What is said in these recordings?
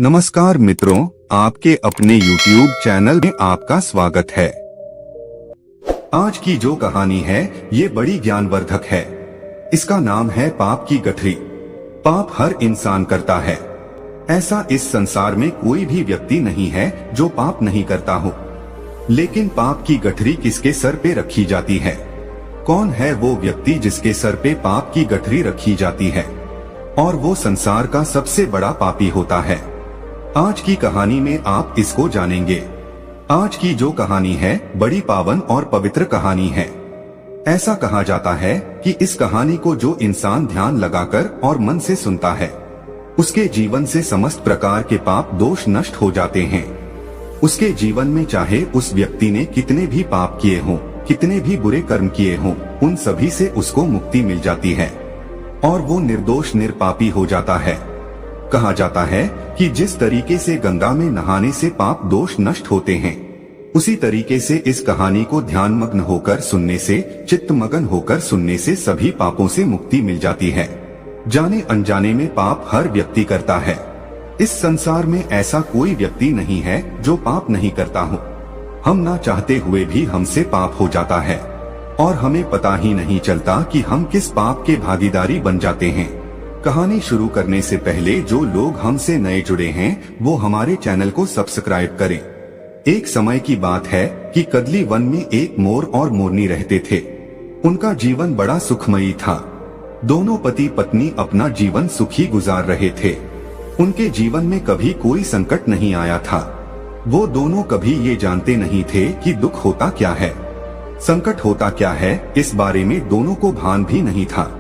नमस्कार मित्रों, आपके अपने YouTube चैनल में आपका स्वागत है। आज की जो कहानी है ये बड़ी ज्ञानवर्धक है। इसका नाम है पाप की गठरी। पाप हर इंसान करता है। ऐसा इस संसार में कोई भी व्यक्ति नहीं है जो पाप नहीं करता हो। लेकिन पाप की गठरी किसके सर पे रखी जाती है? कौन है वो व्यक्ति जिसके सर पे पाप की गठरी रखी जाती है और वो संसार का सबसे बड़ा पापी होता है? आज की कहानी में आप इसको जानेंगे। आज की जो कहानी है बड़ी पावन और पवित्र कहानी है। ऐसा कहा जाता है कि इस कहानी को जो इंसान ध्यान लगाकर और मन से सुनता है उसके जीवन से समस्त प्रकार के पाप दोष नष्ट हो जाते हैं। उसके जीवन में चाहे उस व्यक्ति ने कितने भी पाप किए हों, कितने भी बुरे कर्म किए हों, उन सभी से उसको मुक्ति मिल जाती है और वो निर्दोष निरपापी हो जाता है। कहा जाता है कि जिस तरीके से गंगा में नहाने से पाप दोष नष्ट होते हैं, उसी तरीके से इस कहानी को ध्यान मग्न होकर सुनने से, चित्त मगन होकर सुनने से सभी पापों से मुक्ति मिल जाती है। जाने अनजाने में पाप हर व्यक्ति करता है। इस संसार में ऐसा कोई व्यक्ति नहीं है जो पाप नहीं करता हो। हम ना चाहते हुए भी हमसे पाप हो जाता है और हमें पता ही नहीं चलता कि हम किस पाप के भागीदारी बन जाते हैं। कहानी शुरू करने से पहले जो लोग हमसे नए जुड़े हैं वो हमारे चैनल को सब्सक्राइब करें। एक समय की बात है कि कदली वन में एक मोर और मोरनी रहते थे। उनका जीवन बड़ा सुखमयी था। दोनों पति पत्नी अपना जीवन सुखी गुजार रहे थे। उनके जीवन में कभी कोई संकट नहीं आया था। वो दोनों कभी ये जानते नहीं थे कि दुख होता क्या है, संकट होता क्या है, इस बारे में दोनों को भान भी नहीं था।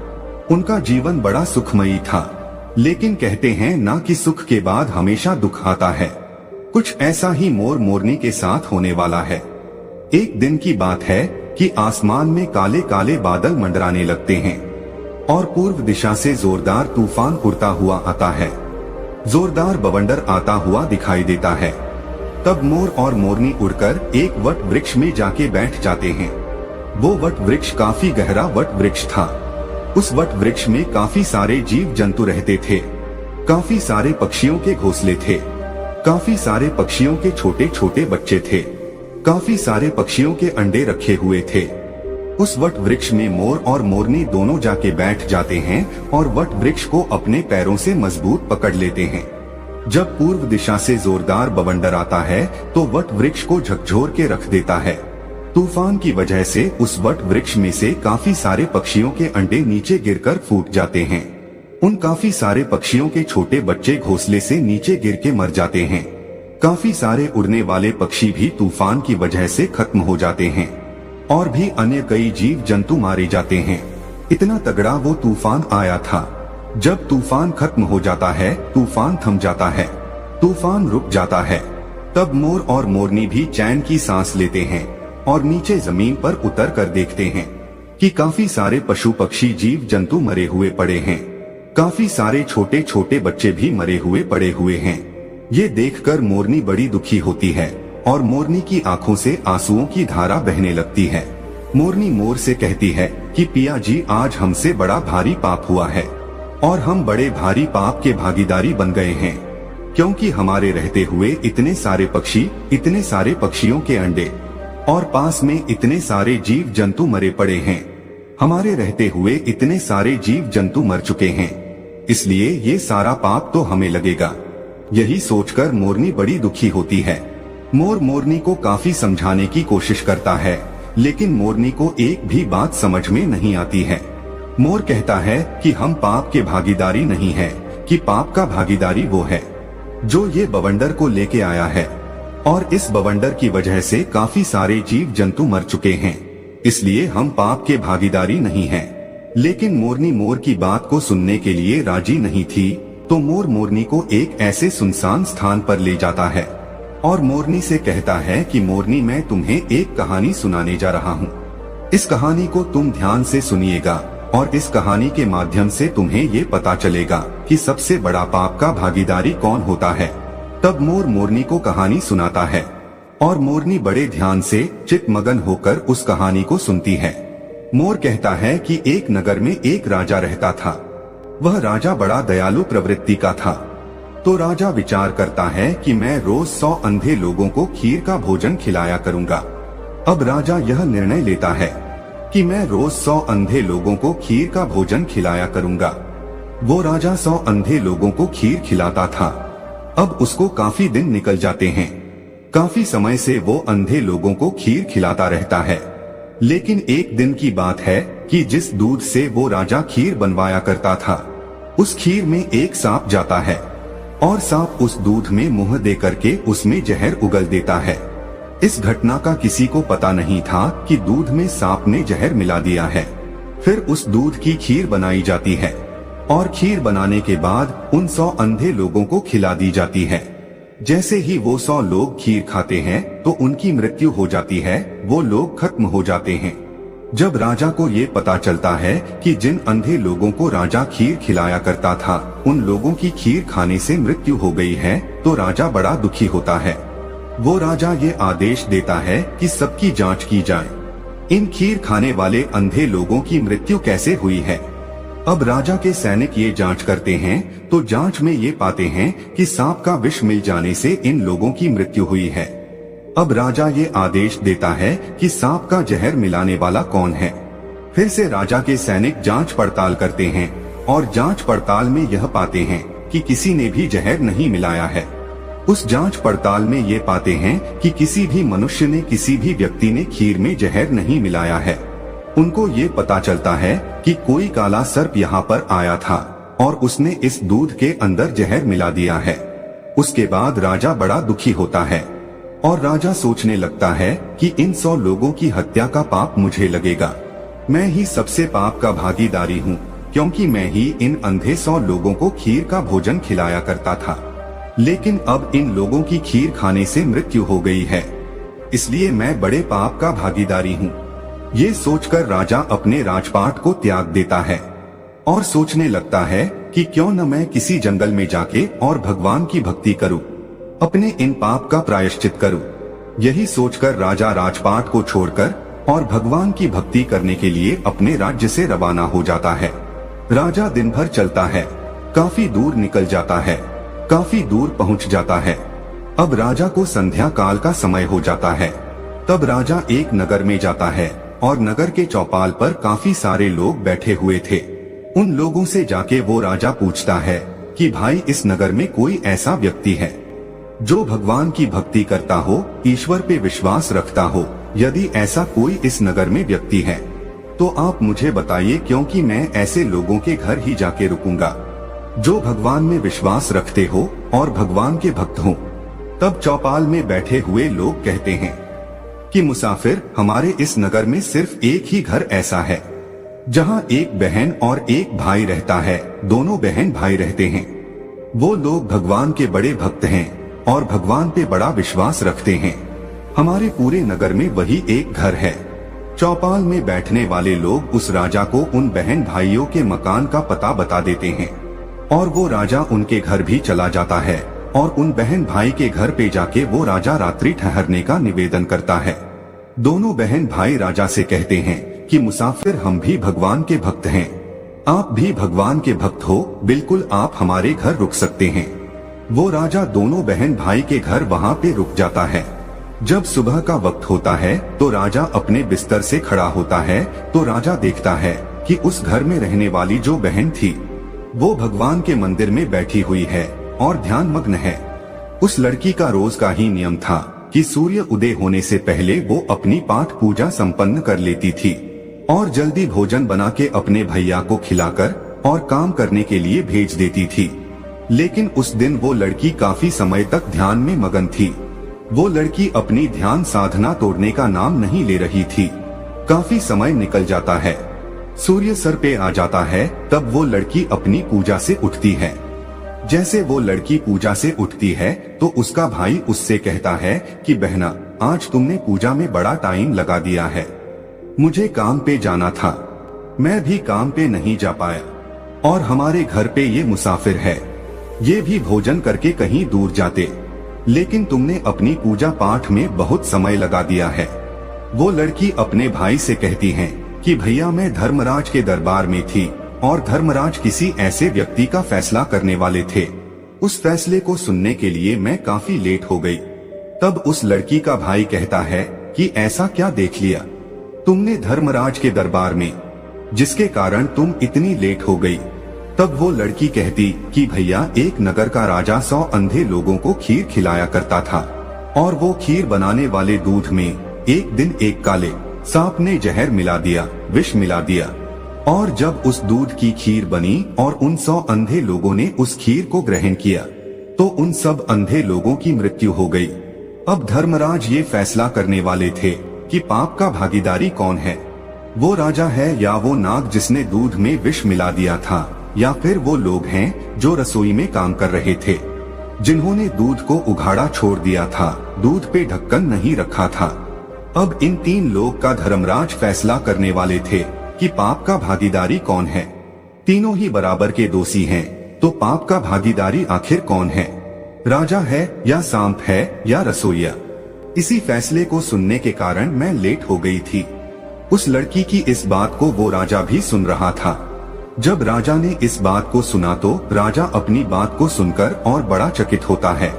उनका जीवन बड़ा सुखमयी था। लेकिन कहते हैं ना कि सुख के बाद हमेशा दुख आता है। कुछ ऐसा ही मोर मोरनी के साथ होने वाला है। एक दिन की बात है कि आसमान में काले काले बादल मंडराने लगते हैं और पूर्व दिशा से जोरदार तूफान उड़ता हुआ आता है। जोरदार बवंडर आता हुआ दिखाई देता है। तब मोर और मोरनी उड़कर एक वट वृक्ष में जाके बैठ जाते हैं। वो वट वृक्ष काफी गहरा वट वृक्ष था। उस वट वृक्ष में काफी सारे जीव जंतु रहते थे। काफी सारे पक्षियों के घोंसले थे। काफी सारे पक्षियों के छोटे छोटे बच्चे थे। काफी सारे पक्षियों के अंडे रखे हुए थे। उस वट वृक्ष में मोर और मोरनी दोनों जाके बैठ जाते हैं और वट वृक्ष को अपने पैरों से मजबूत पकड़ लेते हैं। जब पूर्व दिशा से जोरदार बवंडर आता है तो वट वृक्ष को झकझोर के रख देता है। तूफान की वजह से उस वट वृक्ष में से काफी सारे पक्षियों के अंडे नीचे गिरकर फूट जाते हैं। उन काफी सारे पक्षियों के छोटे बच्चे घोंसले से नीचे गिर के मर जाते हैं। काफी सारे उड़ने वाले पक्षी भी तूफान की वजह से खत्म हो जाते हैं और भी अन्य कई जीव जंतु मारे जाते हैं। इतना तगड़ा वो तूफान आया था। जब तूफान खत्म हो जाता है, तूफान थम जाता है, तूफान रुक जाता है, तब मोर और मोरनी भी चैन की सांस लेते हैं और नीचे जमीन पर उतर कर देखते हैं कि काफी सारे पशु पक्षी जीव जंतु मरे हुए पड़े हैं। काफी सारे छोटे छोटे बच्चे भी मरे हुए पड़े हुए हैं। ये देखकर मोरनी बड़ी दुखी होती है और मोरनी की आंखों से आंसुओं की धारा बहने लगती है। मोरनी मोर से कहती है कि पिया जी, आज हमसे बड़ा भारी पाप हुआ है और हम बड़े भारी पाप के भागीदारी बन गए हैं, क्योंकि हमारे रहते हुए इतने सारे पक्षी, इतने सारे पक्षियों के अंडे और पास में इतने सारे जीव जंतु मरे पड़े हैं। हमारे रहते हुए इतने सारे जीव जंतु मर चुके हैं, इसलिए ये सारा पाप तो हमें लगेगा। यही सोचकर मोरनी बड़ी दुखी होती है। मोर मोरनी को काफी समझाने की कोशिश करता है, लेकिन मोरनी को एक भी बात समझ में नहीं आती है। मोर कहता है कि हम पाप के भागीदारी नहीं है, कि पाप का भागीदारी वो है जो ये बवंडर को लेके आया है और इस बवंडर की वजह से काफी सारे जीव जंतु मर चुके हैं, इसलिए हम पाप के भागीदारी नहीं हैं। लेकिन मोरनी मोर की बात को सुनने के लिए राजी नहीं थी, तो मोर मोरनी को एक ऐसे सुनसान स्थान पर ले जाता है और मोरनी से कहता है कि मोरनी, मैं तुम्हें एक कहानी सुनाने जा रहा हूँ। इस कहानी को तुम ध्यान से सुनिएगा और इस कहानी के माध्यम से तुम्हें ये पता चलेगा कि सबसे बड़ा पाप का भागीदारी कौन होता है। तब मोर मोरनी को कहानी सुनाता है और मोरनी बड़े ध्यान से चित्त मगन होकर उस कहानी को सुनती है। मोर कहता है कि एक नगर में एक राजा रहता था। वह राजा बड़ा दयालु प्रवृत्ति का था। तो राजा विचार करता है कि मैं रोज 100 अंधे लोगों को खीर का भोजन खिलाया करूंगा। अब राजा यह निर्णय लेता है कि मैं रोज 100 अंधे लोगों को खीर का भोजन खिलाया करूंगा। वो राजा 100 अंधे लोगों को खीर खिलाता था। अब उसको काफी दिन निकल जाते हैं। काफी समय से वो अंधे लोगों को खीर खिलाता रहता है। लेकिन एक दिन की बात है कि जिस दूध से वो राजा खीर बनवाया करता था, उस खीर में एक सांप जाता है और सांप उस दूध में मुंह दे करके उसमें जहर उगल देता है। इस घटना का किसी को पता नहीं था कि दूध में सांप ने जहर मिला दिया है। फिर उस दूध की खीर बनाई जाती है और खीर बनाने के बाद उन 100 अंधे लोगों को खिला दी जाती है। जैसे ही वो 100 लोग खीर खाते हैं तो उनकी मृत्यु हो जाती है, वो लोग खत्म हो जाते हैं। जब राजा को ये पता चलता है कि जिन अंधे लोगों को राजा खीर खिलाया करता था, उन लोगों की खीर खाने से मृत्यु हो गई है, तो राजा बड़ा दुखी होता है। वो राजा ये आदेश देता है कि सबकी जांच की जाए, इन खीर खाने वाले अंधे लोगों की मृत्यु कैसे हुई है। अब राजा के सैनिक ये जांच करते हैं तो जांच में ये पाते हैं कि सांप का विष मिल जाने से इन लोगों की मृत्यु हुई है। अब राजा ये आदेश देता है कि सांप का जहर मिलाने वाला कौन है। फिर से राजा के सैनिक जांच पड़ताल करते हैं और जांच पड़ताल में यह पाते हैं कि किसी ने भी जहर नहीं मिलाया है। उस जांच पड़ताल में ये पाते हैं कि किसी भी मनुष्य ने, किसी भी व्यक्ति ने खीर में जहर नहीं मिलाया है। उनको ये पता चलता है कि कोई काला सर्प यहाँ पर आया था और उसने इस दूध के अंदर जहर मिला दिया है। उसके बाद राजा बड़ा दुखी होता है और राजा सोचने लगता है कि इन 100 लोगों की हत्या का पाप मुझे लगेगा। मैं ही सबसे पाप का भागीदारी हूँ, क्योंकि मैं ही इन अंधे 100 लोगों को खीर का भोजन खिलाया करता था। लेकिन अब इन लोगों की खीर खाने से मृत्यु हो गई है, इसलिए मैं बड़े पाप का भागीदारी हूँ। ये सोचकर राजा अपने राजपाट को त्याग देता है और सोचने लगता है कि क्यों न मैं किसी जंगल में जाके और भगवान की भक्ति करूं, अपने इन पाप का प्रायश्चित करूं। यही सोचकर राजा राजपाट को छोड़कर और भगवान की भक्ति करने के लिए अपने राज्य से रवाना हो जाता है। राजा दिन भर चलता है, काफी दूर निकल जाता है, काफी दूर पहुंच जाता है। अब राजा को संध्या काल का समय हो जाता है। तब राजा एक नगर में जाता है और नगर के चौपाल पर काफी सारे लोग बैठे हुए थे। उन लोगों से जाके वो राजा पूछता है कि भाई, इस नगर में कोई ऐसा व्यक्ति है जो भगवान की भक्ति करता हो, ईश्वर पे विश्वास रखता हो? यदि ऐसा कोई इस नगर में व्यक्ति है तो आप मुझे बताइए, क्योंकि मैं ऐसे लोगों के घर ही जाके रुकूंगा जो भगवान में विश्वास रखते हो और भगवान के भक्त हो। तब चौपाल में बैठे हुए लोग कहते हैं कि मुसाफिर, हमारे इस नगर में सिर्फ एक ही घर ऐसा है जहां एक बहन और एक भाई रहता है। दोनों बहन भाई रहते हैं। वो लोग भगवान के बड़े भक्त हैं और भगवान पे बड़ा विश्वास रखते हैं। हमारे पूरे नगर में वही एक घर है। चौपाल में बैठने वाले लोग उस राजा को उन बहन भाइयों के मकान का पता बता देते हैं और वो राजा उनके घर भी चला जाता है और उन बहन भाई के घर पे जाके वो राजा रात्रि ठहरने का निवेदन करता है। दोनों बहन भाई राजा से कहते हैं कि मुसाफिर, हम भी भगवान के भक्त हैं, आप भी भगवान के भक्त हो, बिल्कुल आप हमारे घर रुक सकते हैं। वो राजा दोनों बहन भाई के घर वहाँ पे रुक जाता है। जब सुबह का वक्त होता है तो राजा अपने बिस्तर से खड़ा होता है तो राजा देखता है कि उस घर में रहने वाली जो बहन थी वो भगवान के मंदिर में बैठी हुई है और ध्यान मग्न है। उस लड़की का रोज का ही नियम था कि सूर्य उदय होने से पहले वो अपनी पाठ पूजा संपन्न कर लेती थी और जल्दी भोजन बना के अपने भैया को खिलाकर और काम करने के लिए भेज देती थी। लेकिन उस दिन वो लड़की काफी समय तक ध्यान में मगन थी। वो लड़की अपनी ध्यान साधना तोड़ने का नाम नहीं ले रही थी। काफी समय निकल जाता है, सूर्य सर पे आ जाता है, तब वो लड़की अपनी पूजा से उठती है। जैसे वो लड़की पूजा से उठती है तो उसका भाई उससे कहता है कि बहना, आज तुमने पूजा में बड़ा टाइम लगा दिया है, मुझे काम पे जाना था, मैं भी काम पे नहीं जा पाया और हमारे घर पे ये मुसाफिर है, ये भी भोजन करके कहीं दूर जाते, लेकिन तुमने अपनी पूजा पाठ में बहुत समय लगा दिया है। वो लड़की अपने भाई से कहती है कि भैया, मैं धर्मराज के दरबार में थी और धर्मराज किसी ऐसे व्यक्ति का फैसला करने वाले थे उस फैसले को सुनने के लिए मैं काफी लेट हो गई। तब उस लड़की का भाई कहता है कि ऐसा क्या देख लिया तुमने धर्मराज के दरबार में, जिसके कारण तुम इतनी लेट हो गई। तब वो लड़की कहती कि भैया, एक नगर का राजा 100 अंधे लोगों को खीर खिलाया करता था, और वो खीर बनाने वाले दूध में एक दिन एक काले सांप ने जहर मिला दिया, विष मिला दिया, और जब उस दूध की खीर बनी और उन 100 अंधे लोगों ने उस खीर को ग्रहण किया तो उन सब अंधे लोगों की मृत्यु हो गई। अब धर्मराज ये फैसला करने वाले थे कि पाप का भागीदारी कौन है, वो राजा है या वो नाग जिसने दूध में विष मिला दिया था, या फिर वो लोग हैं जो रसोई में काम कर रहे थे, जिन्होंने दूध को उघाड़ा छोड़ दिया था, दूध पे ढक्कन नहीं रखा था। अब इन 3 लोग का धर्मराज फैसला करने वाले थे कि पाप का भागीदारी कौन है। तीनों ही बराबर के दोषी हैं, तो पाप का भागीदारी आखिर कौन है, राजा है या सांप है या रसोइया। इसी फैसले को सुनने के कारण मैं लेट हो गई थी। उस लड़की की इस बात को वो राजा भी सुन रहा था। जब राजा ने इस बात को सुना तो राजा अपनी बात को सुनकर और बड़ा चकित होता है।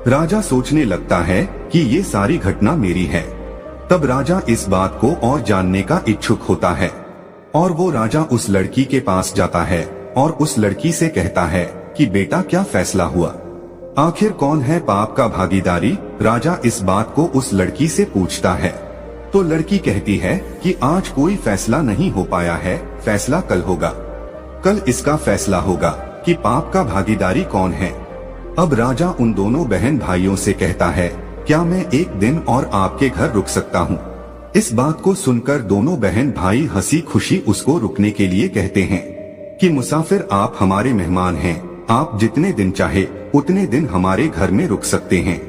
राजा सोचने लगता है कि ये सारी घटना मेरी है। तब राजा इस बात को और जानने का इच्छुक होता है, और वो राजा उस लड़की के पास जाता है और उस लड़की से कहता है कि बेटा, क्या फैसला हुआ, आखिर कौन है पाप का भागीदारी। राजा इस बात को उस लड़की से पूछता है तो लड़की कहती है कि आज कोई फैसला नहीं हो पाया है, फैसला कल होगा, कल इसका फैसला होगा कि पाप का भागीदारी कौन है। अब राजा उन दोनों बहन भाइयों से कहता है, क्या मैं एक दिन और आपके घर रुक सकता हूँ। इस बात को सुनकर दोनों बहन भाई हंसी खुशी उसको रुकने के लिए कहते हैं कि मुसाफिर, आप हमारे मेहमान हैं, आप जितने दिन चाहे उतने दिन हमारे घर में रुक सकते हैं।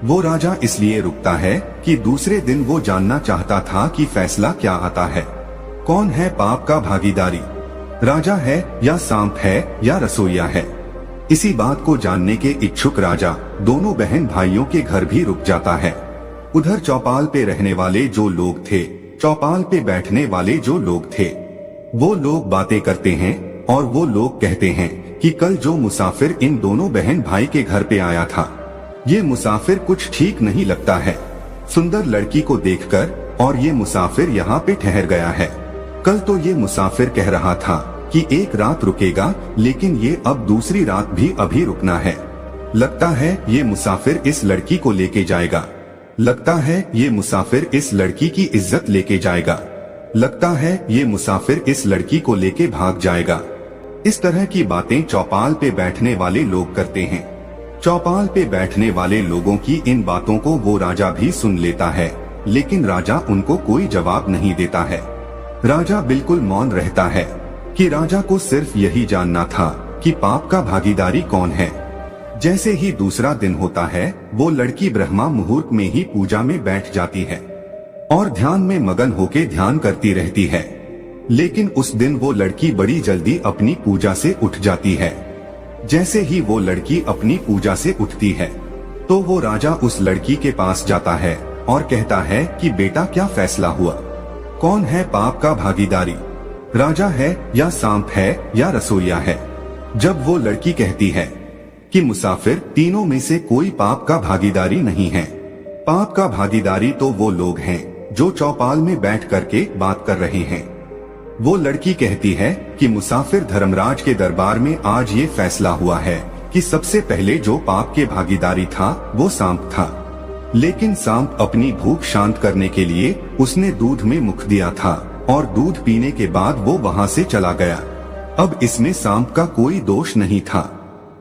वो राजा इसलिए रुकता है कि दूसरे दिन वो जानना चाहता था कि फैसला क्या आता है, कौन है पाप का भागीदारी, राजा है या सांप है या रसोइया है। इसी बात को जानने के इच्छुक राजा दोनों बहन भाइयों के घर भी रुक जाता है। उधर चौपाल पे रहने वाले जो लोग थे, चौपाल पे बैठने वाले जो लोग थे, वो लोग बातें करते हैं और वो लोग कहते हैं कि कल जो मुसाफिर इन दोनों बहन भाई के घर पे आया था, ये मुसाफिर कुछ ठीक नहीं लगता है। सुंदर लड़की को देखकर और ये मुसाफिर यहाँ पे ठहर गया है। कल तो ये मुसाफिर कह रहा था कि एक रात रुकेगा, लेकिन ये अब दूसरी रात भी अभी रुकना है। लगता है ये मुसाफिर इस लड़की को लेके जाएगा, लगता है ये मुसाफिर इस लड़की की इज्जत लेके जाएगा, लगता है ये मुसाफिर इस लड़की को लेके भाग जाएगा। इस तरह की बातें चौपाल पे बैठने वाले लोग करते हैं। चौपाल पे बैठने वाले लोगों की इन बातों को वो राजा भी सुन लेता है, लेकिन राजा उनको कोई जवाब नहीं देता है। राजा बिल्कुल मौन रहता है कि राजा को सिर्फ यही जानना था कि पाप का भागीदारी कौन है। जैसे ही दूसरा दिन होता है, वो लड़की ब्रह्मा मुहूर्त में ही पूजा में बैठ जाती है और ध्यान में मगन होके ध्यान करती रहती है। लेकिन उस दिन वो लड़की बड़ी जल्दी अपनी पूजा से उठ जाती है। जैसे ही वो लड़की अपनी पूजा से उठती है तो वो राजा उस लड़की के पास जाता है और कहता है कि बेटा, क्या फैसला हुआ, कौन है पाप का भागीदारी, राजा है या सांप है या रसोइया है। जब वो लड़की कहती है कि मुसाफिर, तीनों में से कोई पाप का भागीदारी नहीं है, पाप का भागीदारी तो वो लोग हैं जो चौपाल में बैठ करके बात कर रहे हैं। वो लड़की कहती है कि मुसाफिर, धर्मराज के दरबार में आज ये फैसला हुआ है कि सबसे पहले जो पाप के भागीदारी था वो सांप था, लेकिन सांप अपनी भूख शांत करने के लिए उसने दूध में मुख दिया था और दूध पीने के बाद वो वहाँ से चला गया। अब इसमें सांप का कोई दोष नहीं था,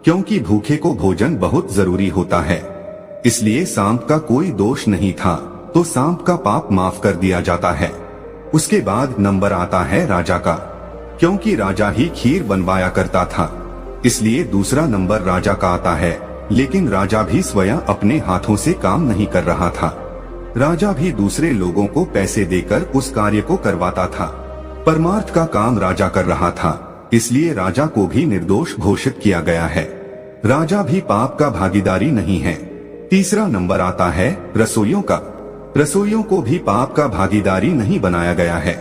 क्योंकि भूखे को भोजन बहुत जरूरी होता है, इसलिए सांप का कोई दोष नहीं था, तो सांप का पाप माफ कर दिया जाता है। उसके बाद नंबर आता है राजा का, क्योंकि राजा ही खीर बनवाया करता था, इसलिए दूसरा नंबर राजा का आता है। लेकिन राजा भी स्वयं अपने हाथों से काम नहीं कर रहा था, राजा भी दूसरे लोगों को पैसे देकर उस कार्य को करवाता था। परमार्थ का काम राजा कर रहा था, इसलिए राजा को भी निर्दोष घोषित किया गया है। राजा भी पाप का भागीदारी नहीं है। तीसरा नंबर आता है रसोइयों का। रसोइयों को भी पाप का भागीदारी नहीं बनाया गया है।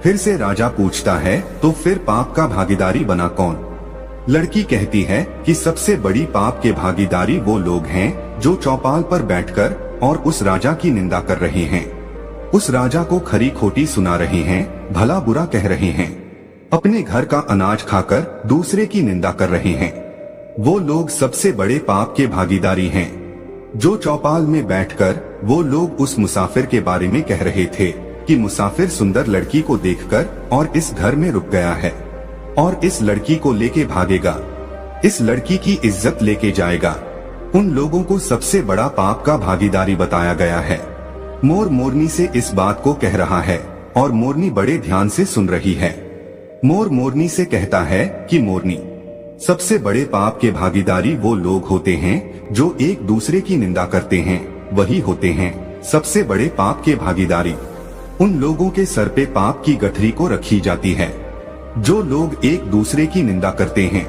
फिर से राजा पूछता है, तो फिर पाप का भागीदारी बना कौन? लड़की कहती है कि सबसे बड़ी पाप के भागीदारी वो लोग हैं जो चौपाल पर बैठकर और उस राजा की निंदा कर रहे हैं, उस राजा को खरी खोटी सुना रहे हैं, भला बुरा कह रहे हैं, अपने घर का अनाज खाकर दूसरे की निंदा कर रहे हैं। वो लोग सबसे बड़े पाप के भागीदारी हैं। जो चौपाल में बैठकर वो लोग उस मुसाफिर के बारे में कह रहे थे कि मुसाफिर सुंदर लड़की को देखकर और इस घर में रुक गया है और इस लड़की को लेके भागेगा, इस लड़की की इज्जत लेके जाएगा, उन लोगों को सबसे बड़ा पाप का भागीदारी बताया गया है। मोर मोरनी से इस बात को कह रहा है और मोरनी बड़े ध्यान से सुन रही है। मोर मोरनी से कहता है कि मोरनी, सबसे बड़े पाप के भागीदारी वो लोग होते हैं जो एक दूसरे की निंदा करते हैं, वही होते हैं सबसे बड़े पाप के भागीदारी। उन लोगों के सर पे पाप की गठरी को रखी जाती है। जो लोग एक दूसरे की निंदा करते हैं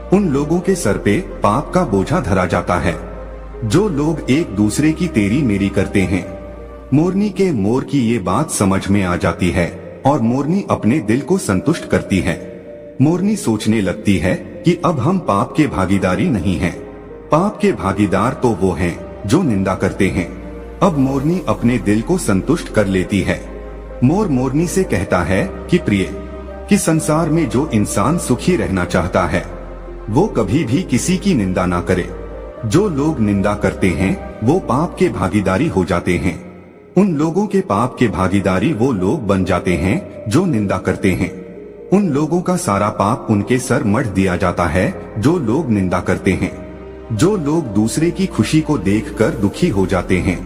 उन लोगों के सर पे पाप का बोझा धरा जाता है। जो लोग एक दूसरे की तेरी मेरी करते हैं, मोरनी के मोर की ये बात समझ में आ जाती है और मोरनी अपने दिल को संतुष्ट करती है। मोरनी सोचने लगती है कि अब हम पाप के भागीदारी नहीं हैं। पाप के भागीदार तो वो हैं जो निंदा करते हैं। अब मोरनी अपने दिल को संतुष्ट कर लेती है। मोर मोरनी से कहता है कि प्रिय, कि संसार में जो इंसान सुखी रहना चाहता है वो कभी भी किसी की निंदा ना करे। जो लोग निंदा करते हैं वो पाप के भागीदारी हो जाते हैं। उन लोगों के पाप के भागीदारी वो लोग बन जाते हैं जो निंदा करते हैं। उन लोगों का सारा पाप उनके सर मढ़ दिया जाता है जो लोग निंदा करते हैं। जो लोग दूसरे की खुशी को देखकर दुखी हो जाते हैं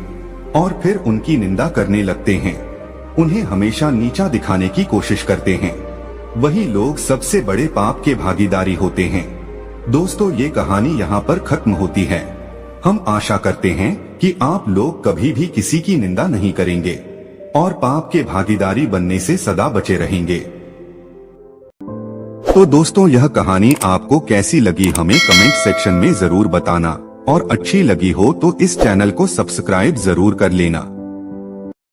और फिर उनकी निंदा करने लगते हैं, उन्हें हमेशा नीचा दिखाने की कोशिश करते हैं, वही लोग सबसे बड़े पाप के भागीदारी होते हैं। दोस्तों, ये कहानी यहाँ पर खत्म होती है। हम आशा करते हैं कि आप लोग कभी भी किसी की निंदा नहीं करेंगे और पाप के भागीदारी बनने से सदा बचे रहेंगे। तो दोस्तों, यह कहानी आपको कैसी लगी हमें कमेंट सेक्शन में जरूर बताना और अच्छी लगी हो तो इस चैनल को सब्सक्राइब जरूर कर लेना।